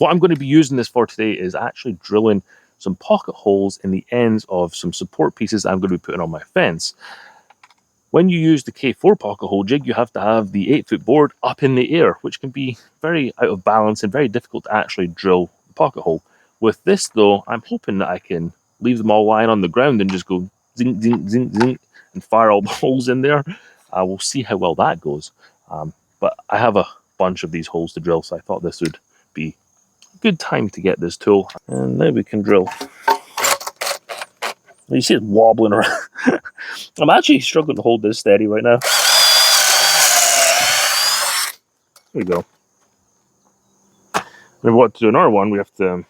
What I'm going to be using this for today is actually drilling some pocket holes in the ends of some support pieces I'm going to be putting on my fence. When you use the K-4 pocket hole jig, you have to have the 8-foot board up in the air, which can be very out of balance and very difficult to actually drill the pocket hole. With this though, I'm hoping that I can leave them all lying on the ground and just go zing, zing, zing, zing, and fire all the holes in there. We'll see how well that goes. But I have a bunch of these holes to drill, so I thought this would be a good time to get this tool. And now we can drill. You see it wobbling around. I'm actually struggling to hold this steady right now. There we go. And what to do another one, we have to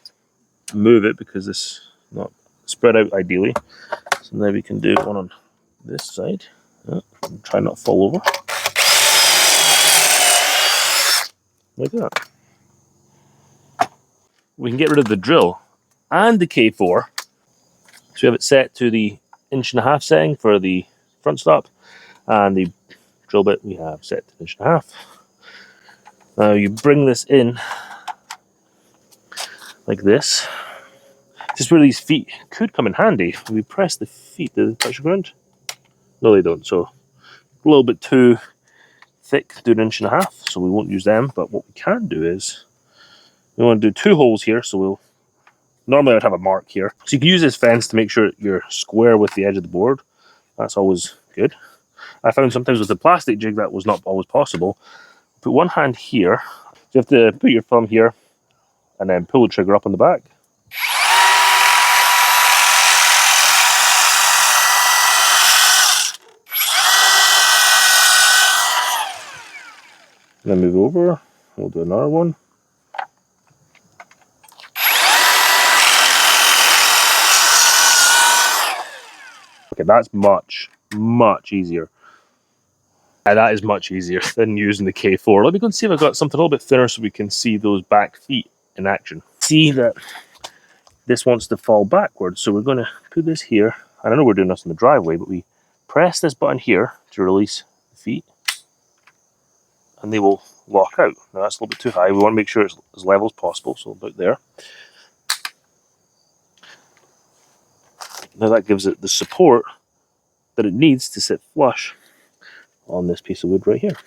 move it because this is not spread out ideally. So now we can do one on this side. Try not to fall over. Like that. We can get rid of the drill and the K-4. So we have it set to the 1.5" setting for the front stop, and the drill bit we have set to 1.5". Now you bring this in like this. This is where these feet could come in handy. If we press the feet, do they touch the ground? No, they don't. So a little bit too thick to do 1.5", so we won't use them. But what we can do is we want to do 2 holes here. So normally I'd have a mark here. So you can use this fence to make sure you're square with the edge of the board. That's always good. I found sometimes with the plastic jig that was not always possible. Put one hand here. So you have to put your thumb here and then pull the trigger up on the back. And then move over. We'll do another one. Okay, that's much easier. And that is much easier than using the K-4. Let me go and see if I've got something a little bit thinner so we can see those back feet in action. See that this wants to fall backwards, so we're going to put this here. And I know we're doing this in the driveway, but we press this button here to release the feet, and they will lock out. Now that's a little bit too high. We want to make sure it's as level as possible, so about there. Now that gives it the support that it needs to sit flush on this piece of wood right here.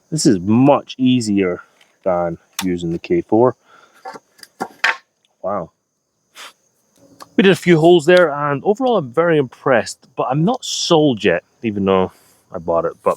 This is much easier than using the K-4. Wow. We did a few holes there, and overall I'm very impressed, but I'm not sold yet, even though I bought it. But